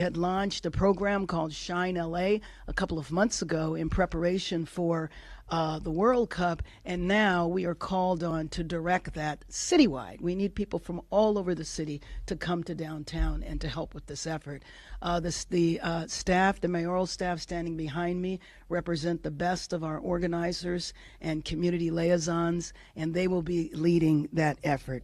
Had launched a program called Shine LA a couple of months ago in preparation for the World Cup, and now we are called on to direct that citywide. We need people from all over the city to come to downtown and to help with this effort. The staff, the mayoral staff standing behind me, represent the best of our organizers and community liaisons, and they will be leading that effort.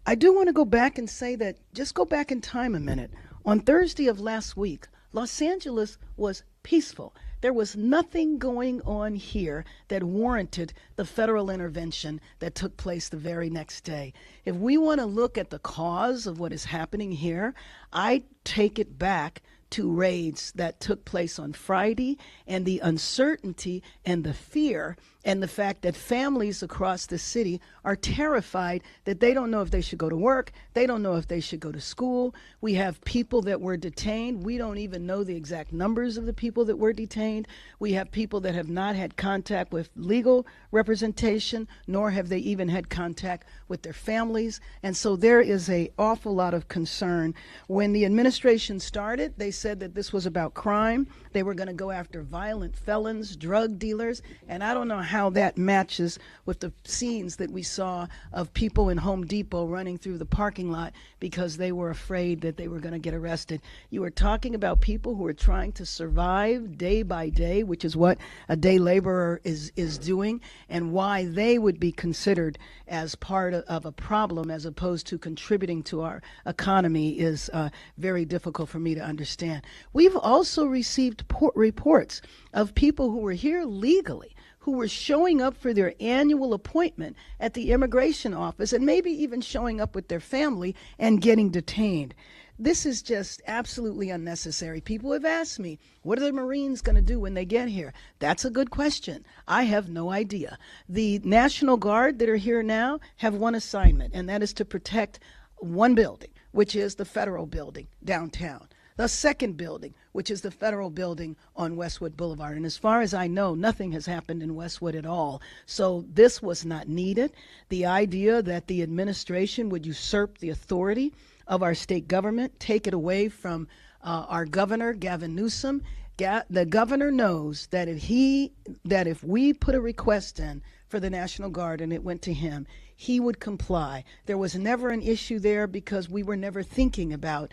I do want to go back and say that, just go back in time a minute. On Thursday of last week, Los Angeles was peaceful. There was nothing going on here that warranted the federal intervention that took place the very next day. If we want to look at the cause of what is happening here, I take it back to raids that took place on Friday, and the uncertainty and the fear and the fact that families across the city are terrified that they don't know if they should go to work, they don't know if they should go to school. We have people that were detained. We don't even know the exact numbers of the people that were detained. We have people that have not had contact with legal representation, nor have they even had contact with their families. And so there is an awful lot of concern. When the administration started, they said that this was about crime. They were going to go after violent felons, drug dealers, and I don't know how that matches with the scenes that we saw of people in Home Depot running through the parking lot because they were afraid that they were going to get arrested. You are talking about people who are trying to survive day by day, which is what a day laborer is doing, and why they would be considered as part of a problem as opposed to contributing to our economy is very difficult for me to understand. We've also received reports of people who were here legally, who were showing up for their annual appointment at the immigration office and maybe even showing up with their family and getting detained. This is just absolutely unnecessary. People have asked me, what are the Marines going to do when they get here? That's a good question. I have no idea. The National Guard that are here now have one assignment, and that is to protect one building, which is the federal building downtown. The second building, which is the federal building on Westwood Boulevard. And as far as I know, nothing has happened in Westwood at all. So this was not needed. The idea that the administration would usurp the authority of our state government, take it away from our governor, Gavin Newsom. The governor knows that if we put a request in for the National Guard and it went to him, he would comply. There was never an issue there because we were never thinking about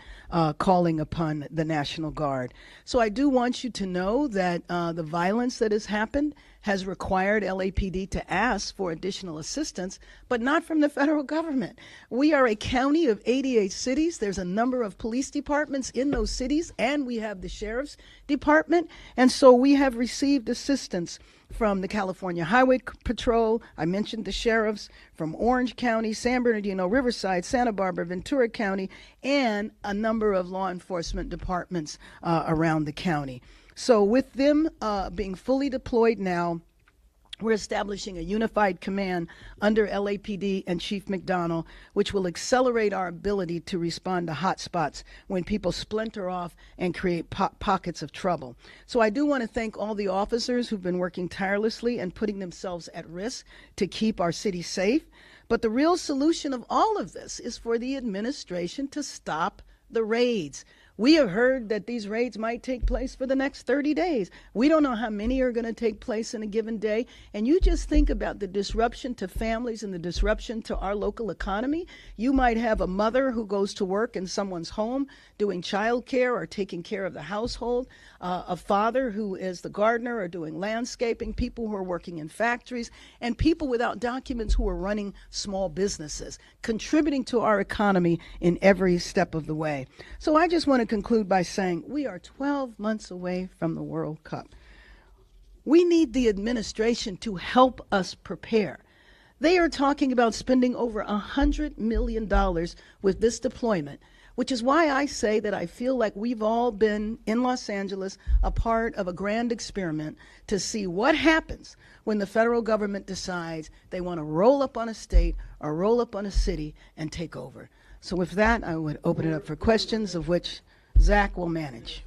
calling upon the National Guard. So I do want you to know that the violence that has happened has required LAPD to ask for additional assistance, but not from the federal government. We are a county of 88 cities. There's a number of police departments in those cities, and we have the sheriff's department. And so we have received assistance from the California Highway Patrol. I mentioned the sheriffs from Orange County, San Bernardino, Riverside, Santa Barbara, Ventura County, and a number of law enforcement departments around the county. So with them being fully deployed now, we're establishing a unified command under LAPD and Chief McDonnell, which will accelerate our ability to respond to hotspots when people splinter off and create pockets of trouble. So I do want to thank all the officers who've been working tirelessly and putting themselves at risk to keep our city safe. But the real solution of all of this is for the administration to stop the raids. We have heard that these raids might take place for the next 30 days. We don't know how many are going to take place in a given day. And you just think about the disruption to families and the disruption to our local economy. You might have a mother who goes to work in someone's home doing childcare or taking care of the household, a father who is the gardener or doing landscaping, people who are working in factories, and people without documents who are running small businesses, contributing to our economy in every step of the way. So I just want to conclude by saying we are 12 months away from the World Cup. We need the administration to help us prepare. They are talking about spending over $100 million with this deployment, which is why I say that I feel like we've all been in Los Angeles a part of a grand experiment to see what happens when the federal government decides they want to roll up on a state or roll up on a city and take over. So with that, I would open it up for questions, of which Zach will manage.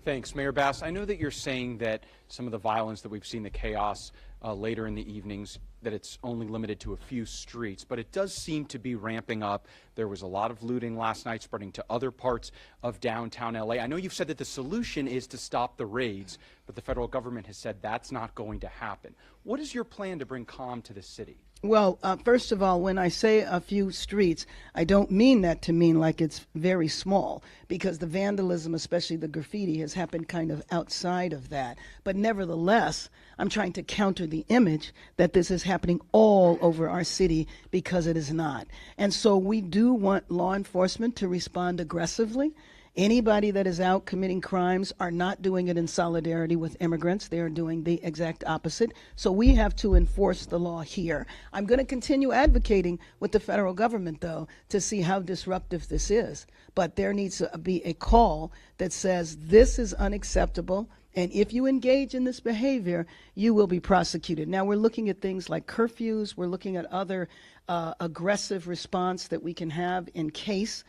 Thanks, Mayor Bass. I know that you're saying that some of the violence that we've seen, the chaos later in the evenings, that it's only limited to a few streets, but it does seem to be ramping up. There was a lot of looting last night spreading to other parts of downtown LA. I know you've said that the solution is to stop the raids, but the federal government has said that's not going to happen. What is your plan to bring calm to the city? Well, first of all, when I say a few streets, I don't mean that to mean like it's very small, because the vandalism, especially the graffiti, has happened kind of outside of that. But nevertheless, I'm trying to counter the image that this is happening all over our city, because it is not. And so we do want law enforcement to respond aggressively. Anybody that is out committing crimes are not doing it in solidarity with immigrants. They are doing the exact opposite. So we have to enforce the law here. I'm going to continue advocating with the federal government, though, to see how disruptive this is. But there needs to be a call that says this is unacceptable. And if you engage in this behavior, you will be prosecuted. Now, we're looking at things like curfews. We're looking at other aggressive response that we can have in case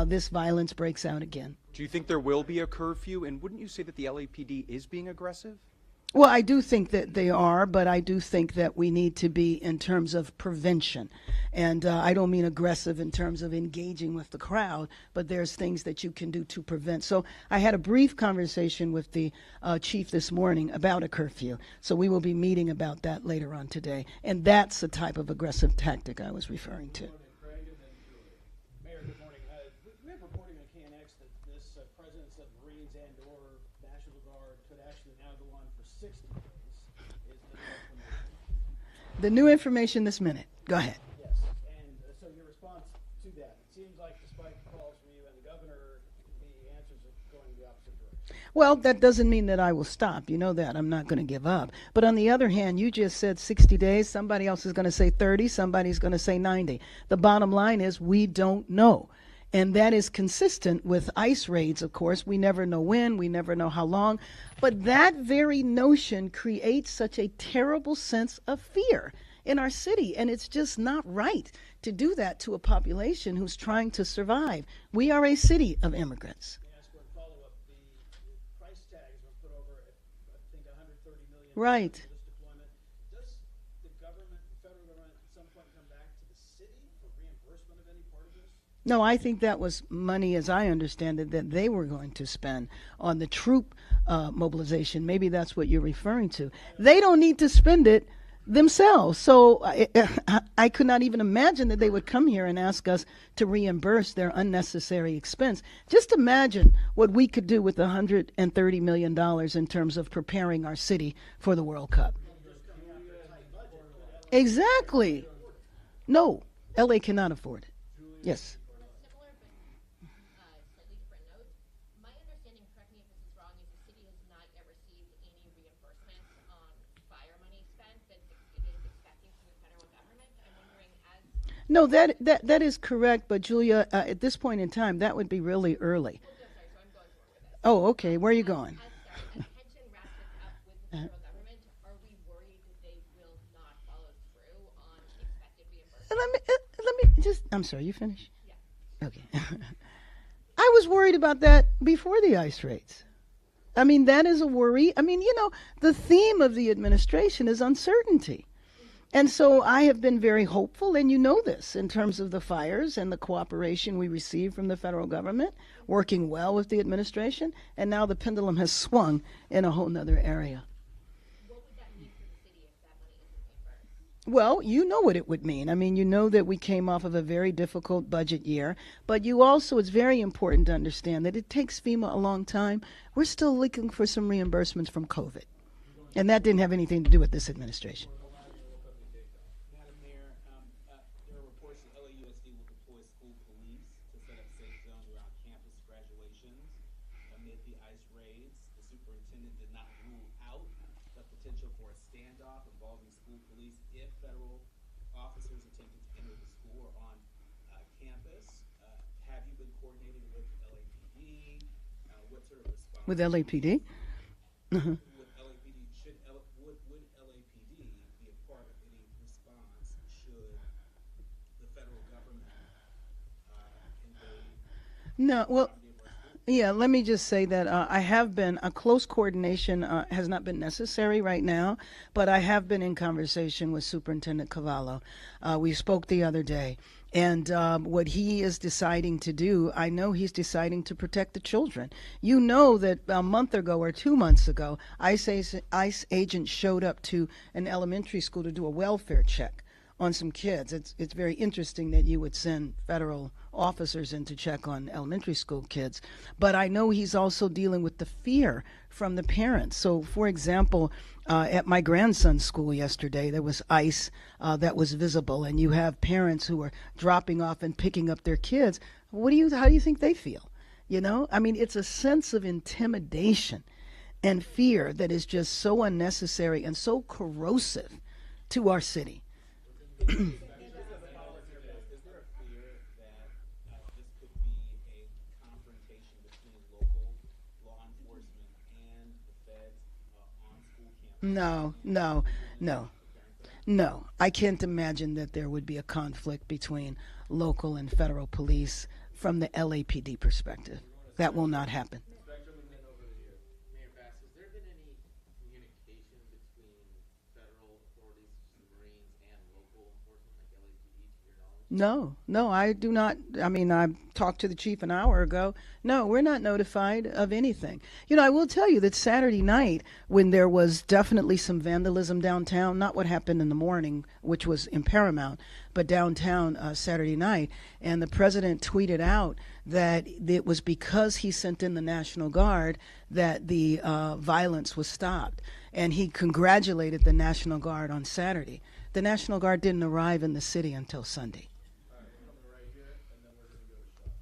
this violence breaks out again. Do you think there will be a curfew? And wouldn't you say that the LAPD is being aggressive? Well, I do think that they are, but I do think that we need to be in terms of prevention. And I don't mean aggressive in terms of engaging with the crowd, but there's things that you can do to prevent. So I had a brief conversation with the chief this morning about a curfew. So we will be meeting about that later on today. And that's the type of aggressive tactic I was referring to. Mayor, good morning. We have reporting on KNX that this presence of Marines and/or National Guard could actually now go on for 60 days. Is the new information? The new information this minute. Go ahead. Yes. And so your response to that? It seems like despite calls from you and the governor, the answers are going the opposite direction. Well, that doesn't mean that I will stop. You know that. I'm not going to give up. But on the other hand, you just said 60 days. Somebody else is going to say 30. Somebody's going to say 90. The bottom line is we don't know. And that is consistent with ICE raids, of course. We never know when, we never know how long. But that very notion creates such a terrible sense of fear in our city. And it's just not right to do that to a population who's trying to survive. We are a city of immigrants. Let me ask one follow-up. The price tags were put over, I think, $130 million Right. for this deployment. Does the government, the federal government, at some point come back to the city for reimbursement of any part of this? No, I think that was money, as I understand it, that they were going to spend on the troop mobilization. Maybe that's what you're referring to. They don't need to spend it themselves. So I could not even imagine that they would come here and ask us to reimburse their unnecessary expense. Just imagine what we could do with $130 million in terms of preparing our city for the World Cup. Exactly. No, LA cannot afford it. Yes. On a similar but slightly different note, my understanding, correct me if this is wrong, is the city has not yet received any reimbursements on fire money spent that it is expecting from the federal government. I'm wondering, as No, that is correct, but Julia, at this point in time, that would be really early. oh, no, sorry, so I'm going forward with this. Oh, okay. Where are you going? As tension ratchets up with the federal government, are we worried that they will not follow through on expected reimbursements? Let me just. I'm sorry. You finish? Yeah. Okay. I was worried about that before the ICE raids. I mean, that is a worry. I mean, the theme of the administration is uncertainty. And so I have been very hopeful, and you know this, in terms of the fires and the cooperation we receive from the federal government, working well with the administration, and now the pendulum has swung in a whole nother area. What would that mean for the city if that money isn't reimbursed? Well, you know what it would mean. I mean, you know that we came off of a very difficult budget year, but you also, it's very important to understand that it takes FEMA a long time. We're still looking for some reimbursements from COVID, and that didn't have anything to do with this administration. Madam Mayor, there are reports that LAUSD will deploy school police to set up safe zones around campus graduations amid the ICE raids. The superintendent did not rule out the potential for a standoff involving school police if federal officers attempted to enter the school or on campus. Have you been coordinating with LAPD? What sort of response? With LAPD? With LAPD, would LAPD be a part of any response should the federal government invade? No, well, Yeah, let me just say that I have been, a close coordination has not been necessary right now, but I have been in conversation with Superintendent Cavallo. We spoke the other day, and what he is deciding to do, I know he's deciding to protect the children. You know that a month ago or 2 months ago, ICE agents showed up to an elementary school to do a welfare check on some kids. It's very interesting that you would send federal officers in to check on elementary school kids. But I know he's also dealing with the fear from the parents. So, for example, at my grandson's school yesterday, there was ICE that was visible, and you have parents who are dropping off and picking up their kids. How do you think they feel? You know, I mean, it's a sense of intimidation and fear that is just so unnecessary and so corrosive to our city. Is there a fear that this could be a confrontation between local law enforcement and the feds on school campuses? No. I can't imagine that there would be a conflict between local and federal police from the LAPD perspective. That will not happen. Spectrum, and then over here. Mayor Bass, has there been any communication between federal authorities, such as the Marines, and local enforcement like LAPD to your knowledge? No, I do not. I mean, I talked to the chief an hour ago. No, we're not notified of anything. You know, I will tell you that Saturday night, when there was definitely some vandalism downtown, not what happened in the morning, which was in Paramount, but downtown Saturday night, and the president tweeted out that it was because he sent in the National Guard that the violence was stopped. And he congratulated the National Guard on Saturday. The National Guard didn't arrive in the city until Sunday. All right, we're coming right here, and then we're going to go to Sean.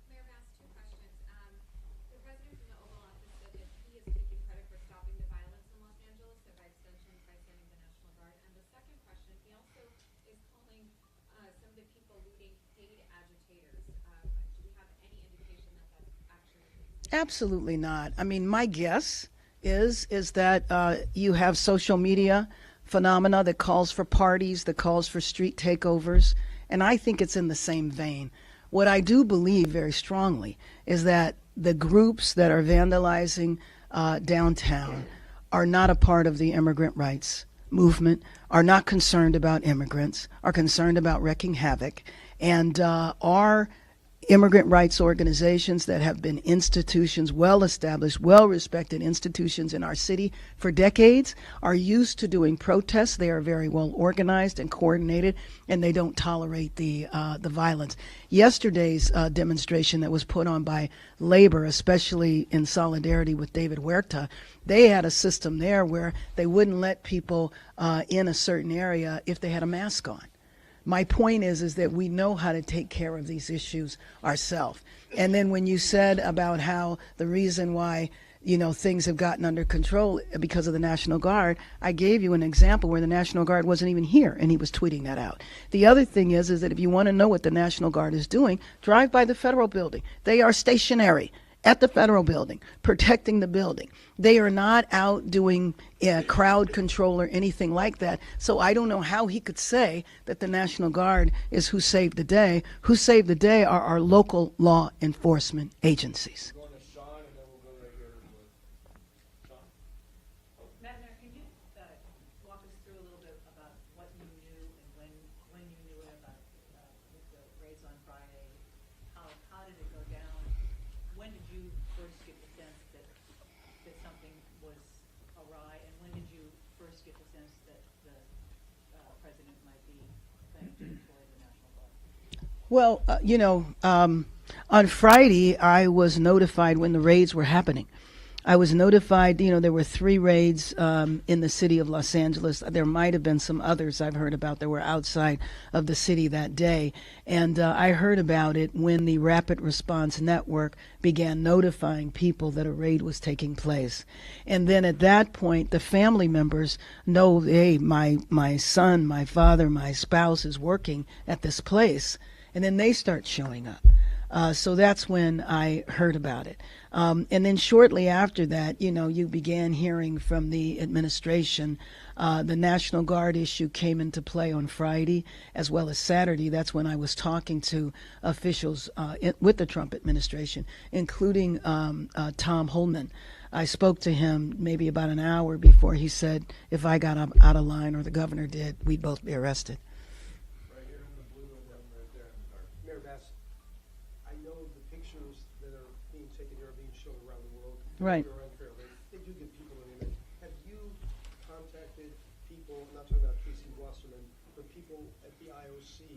Mayor Bass, two questions. The president from the Oval Office said that he is taking credit for stopping the violence in Los Angeles, and by extension, by sending the National Guard. And the second question, he also is calling some of the people looting paid agitators. Do we have any indication that that's actually the case? Absolutely not. I mean, my guess is that you have social media phenomena that calls for parties, that calls for street takeovers, and I think it's in the same vein. What I do believe very strongly is that the groups that are vandalizing downtown are not a part of the immigrant rights movement, are not concerned about immigrants, are concerned about wreaking havoc, and are immigrant rights organizations that have been institutions, well-established, well-respected institutions in our city for decades, are used to doing protests. They are very well organized and coordinated, and they don't tolerate the violence. Yesterday's demonstration that was put on by labor, especially in solidarity with David Huerta, they had a system there where they wouldn't let people in a certain area if they had a mask on. My point is that we know how to take care of these issues ourselves. And then when you said about how the reason why, you know, things have gotten under control because of the National Guard, I gave you an example where the National Guard wasn't even here, and he was tweeting that out. The other thing is that if you want to know what the National Guard is doing, drive by the federal building. They are stationary at the federal building, protecting the building. They are not out doing crowd control or anything like that. So I don't know how he could say that the National Guard is who saved the day. Who saved the day are our local law enforcement agencies. Going to Sean, and then we'll go right here with Sean. Matt, can you walk us through a little bit about what you knew and when you knew it about with the raids on Friday? How did it go down? When did you first get the sense that something was awry, and when did you first get the sense that the president might be planning to deploy the National Guard? Well, on Friday, I was notified when the raids were happening. I was notified, there were 3 raids in the city of Los Angeles. There might have been some others I've heard about that were outside of the city that day. And I heard about it when the Rapid Response Network began notifying people that a raid was taking place. And then at that point, the family members know, hey, my son, my father, my spouse is working at this place. And then they start showing up. So that's when I heard about it. And then shortly after that, you began hearing from the administration. The National Guard issue came into play on Friday as well as Saturday. That's when I was talking to officials with the Trump administration, including Tom Holman. I spoke to him maybe about an hour before he said if I got out of line or the governor did, we'd both be arrested. Right here in the blue and then right there in the dark. Mayor Bass, I know the pictures that are being taken here are being shown around the world. Right. Or unfairly. They do give people an image. Have you contacted people, I'm not talking about Casey Wasserman, but people at the IOC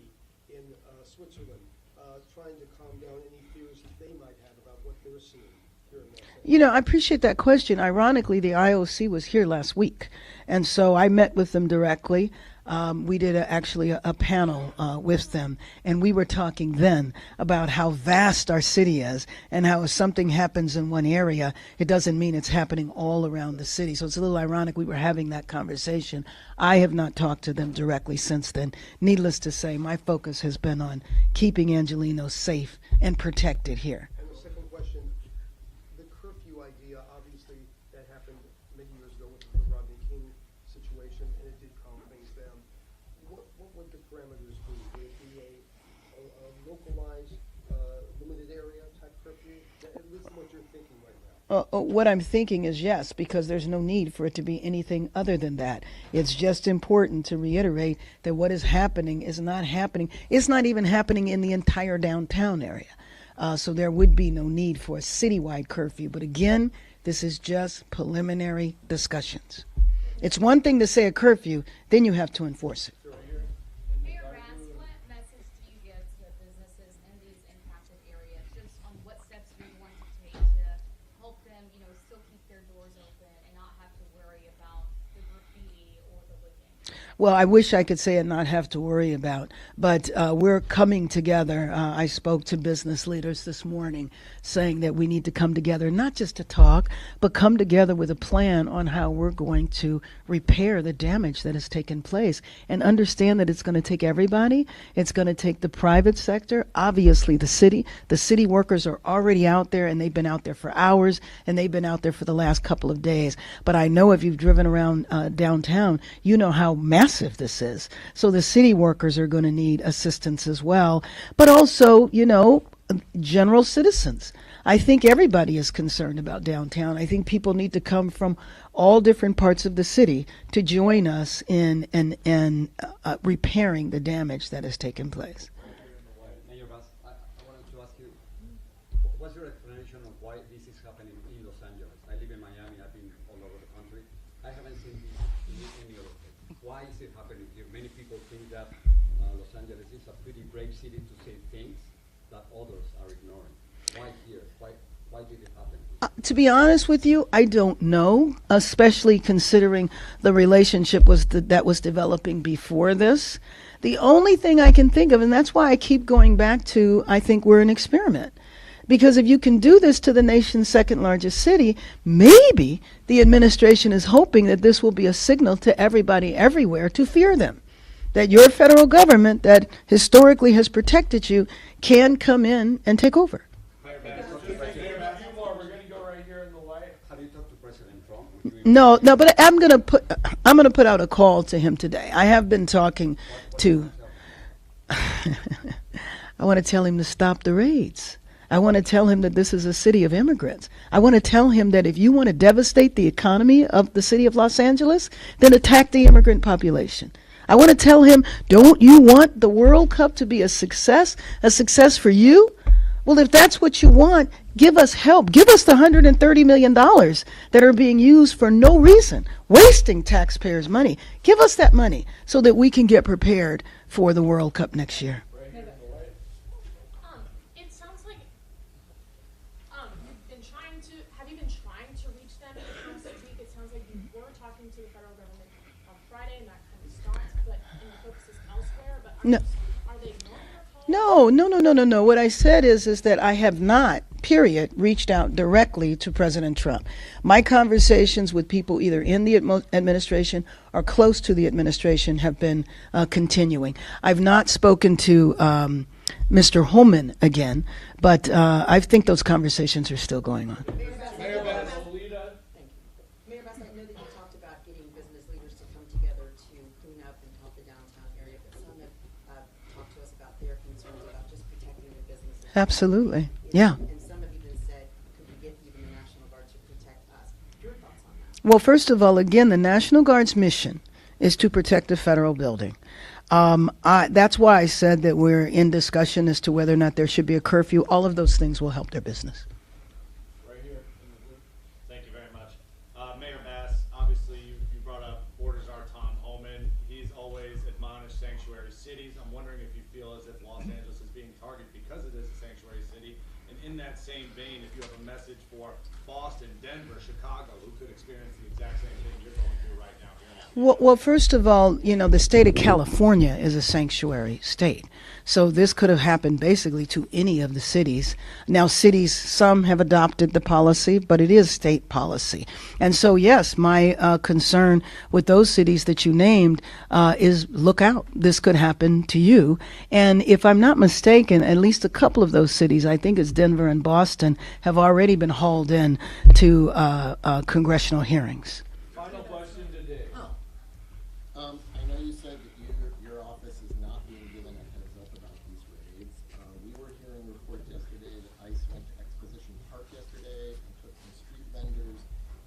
in Switzerland, trying to calm down any fears that they might have about what they're seeing here in Los Angeles? I appreciate that question. Ironically, the IOC was here last week, and so I met with them directly. We did actually a panel with them, and we were talking then about how vast our city is and how if something happens in one area, it doesn't mean it's happening all around the city. So it's a little ironic we were having that conversation. I have not talked to them directly since then. Needless to say, my focus has been on keeping Angelenos safe and protected here. And the second question, the curfew idea, obviously, that happened many years ago with the Rodney King situation, and it did calm things down. What would the parameters be? Would it be a localized, limited area type curfew? At least what you're thinking right now. What I'm thinking is yes, because there's no need for it to be anything other than that. It's just important to reiterate that what is happening is not happening. It's not even happening in the entire downtown area. So there would be no need for a citywide curfew. But again, this is just preliminary discussions. It's one thing to say a curfew, then you have to enforce it. Mayor Bass, what message do you give to businesses in these impacted areas, just on what steps you're going to take to help them, still keep their doors open and not have to worry about the graffiti or the looting? Well, I wish I could say and not have to worry about, but we're coming together. I spoke to business leaders this morning saying that we need to come together, not just to talk, but come together with a plan on how we're going to repair the damage that has taken place and understand that it's going to take everybody. It's going to take the private sector, obviously the city. The city workers are already out there, and they've been out there for hours, and they've been out there for the last couple of days. But I know if you've driven around downtown, you know how massive this is. So the city workers are going to need assistance as well, but also, general citizens. I think everybody is concerned about downtown. I think people need to come from all different parts of the city to join us in repairing the damage that has taken place. Mayor Bass, I wanted to ask you, what's your explanation of why this is happening in Los Angeles? I live in Miami, I've been all over the country. I haven't seen this in any other place. Why is it happening here? Many people think that Los Angeles is a pretty brave city to say things that others are ignoring. Why here? Why did it happen? To be honest with you, I don't know, especially considering the relationship that was developing before this. The only thing I can think of, and that's why I keep going back to, I think we're an experiment. Because if you can do this to the nation's second largest city, maybe the administration is hoping that this will be a signal to everybody everywhere to fear them. That your federal government that historically has protected you can come in and take over. Have you talked to President Trump? No, but I'm gonna put out a call to him today. I have been talking to. I want to tell him to stop the raids. I want to tell him that this is a city of immigrants. I want to tell him that if you want to devastate the economy of the city of Los Angeles, then attack the immigrant population. I want to tell him, don't you want the World Cup to be a success for you? Well, if that's what you want, give us help. Give us the $130 million that are being used for no reason, wasting taxpayers' money. Give us that money so that we can get prepared for the World Cup next year. It sounds like have you been trying to reach them in the past week? It sounds like you were talking to the federal government on Friday and that kind of stopped, but and the focus is elsewhere. But No. Are they ignoring your calls? No. What I said is that I have not, period, reached out directly to President Trump. My conversations with people either in the administration or close to the administration have been continuing. I've not spoken to Mr. Holman again, but I think those conversations are still going on. Mayor Bass, Mayor Bass, I know that you talked about getting business leaders to come together to clean up and help the downtown area, but some have talked to us about their concerns about just protecting their businesses. Absolutely. Yeah. And some have even said, could we get even the National Guard to protect us? Your thoughts on that? Well, first of all, again, the National Guard's mission is to protect the federal building. That's why I said that we're in discussion as to whether or not there should be a curfew. All of those things will help their business. right here in the blue. Thank you very much. Mayor Bass, obviously you brought up Borders Czar Tom Homan. He's always admonished sanctuary cities. I'm wondering if you feel as if Los Angeles is being targeted because it is a sanctuary city. And in that same vein, if you have a message for Boston, Denver, Chicago, who could experience the exact same thing you're going through right now here in the city. Well, first of all, the state of California is a sanctuary state. So this could have happened basically to any of the cities. Now, cities, some have adopted the policy, but it is state policy. And so, yes, my concern with those cities that you named is look out. This could happen to you. And if I'm not mistaken, at least a couple of those cities, I think it's Denver and Boston, have already been hauled in to congressional hearings. Final question today. I know you said that your office is not being given a heads up about these raids. We were hearing reports yesterday that ICE went to Exposition Park yesterday and took some street vendors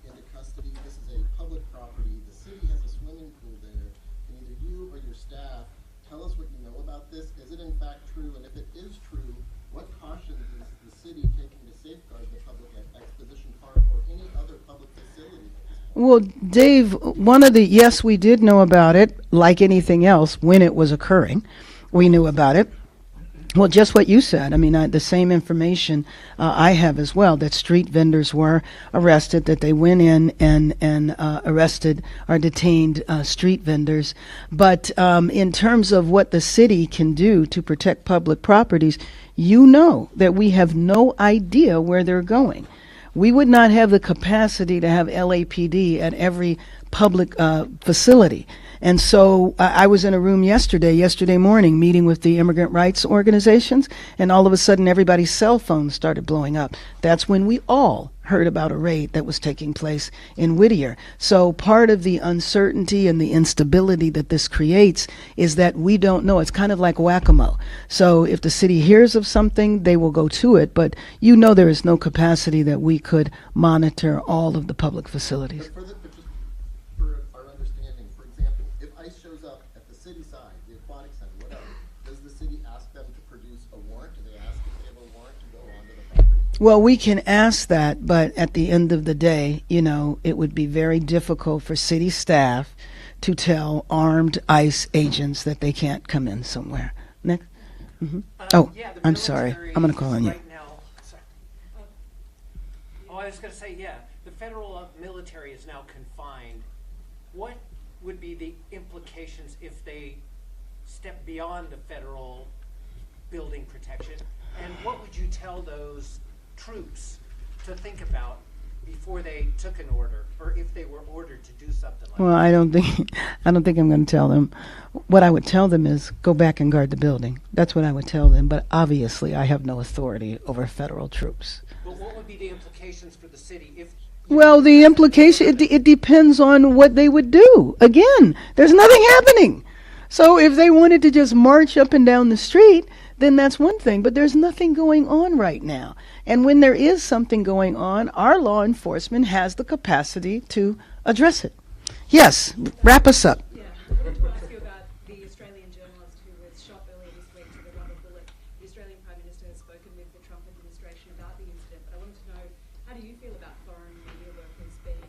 into custody. This is a public property. The city has a swimming pool there. Can either you or your staff tell us what you know about this? Is it in fact true? And if it is true, what cautions is the city taking to safeguard the public at Exposition Park or any other public facility? Well, Dave, yes, we did know about it, like anything else, when it was occurring. We knew about it. Well, just what you said. I mean, the same information I have as well, that street vendors were arrested, that they went in and arrested or detained street vendors. But in terms of what the city can do to protect public properties, you know that we have no idea where they're going. We would not have the capacity to have LAPD at every public facility. And so I was in a room yesterday morning, meeting with the immigrant rights organizations, and all of a sudden everybody's cell phones started blowing up. That's when we all heard about a raid that was taking place in Whittier. So part of the uncertainty and the instability that this creates is that we don't know. It's kind of like whack-a-mole. So if the city hears of something, they will go to it, but there is no capacity that we could monitor all of the public facilities. But just for our understanding, for example, if ICE shows up at the city side, the aquatic center, whatever, does the city ask them to produce a warrant? Do they ask if they have a warrant to go onto the property? Well, we can ask that, but at the end of the day, it would be very difficult for city staff to tell armed ICE agents that they can't come in somewhere. Next. Oh, Yeah, the I'm sorry. military I'm going to call on you. right now- sorry. I was going to say, the federal military is now confined. What would be the implications if they step beyond the federal building protection? And what would you tell those troops to think about before they took an order, or if they were ordered to do something like Well, that? I don't think I'm going to tell them. What I would tell them is go back and guard the building. That's what I would tell them. But obviously, I have no authority over federal troops. But what would be the implications for the city if? Well, the implication, it depends on what they would do. Again, there's nothing happening. So if they wanted to just march up and down the street, then that's one thing. But there's nothing going on right now. And when there is something going on, our law enforcement has the capacity to address it. Yes, wrap us up. Yeah, I wanted to ask you about the Australian journalist who was shot earlier this week to the rubber bullet. The Australian Prime Minister has spoken with the Trump administration about the incident, but I wanted to know, how do you feel about foreign media workers being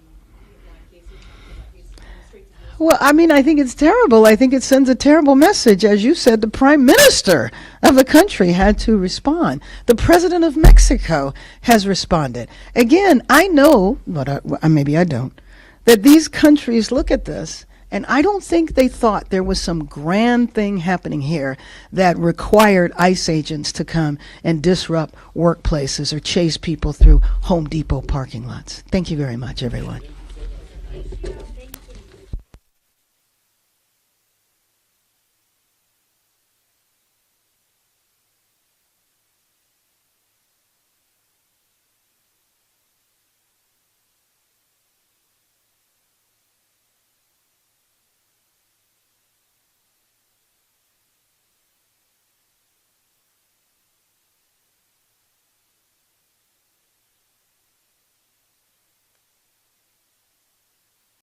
like this, like this on the streets of Los Well, I think it's terrible. I think it sends a terrible message. As you said, the prime minister of the country had to respond. The president of Mexico has responded. Again, I know, but maybe I don't, that these countries look at this, and I don't think they thought there was some grand thing happening here that required ICE agents to come and disrupt workplaces or chase people through Home Depot parking lots. Thank you very much, everyone.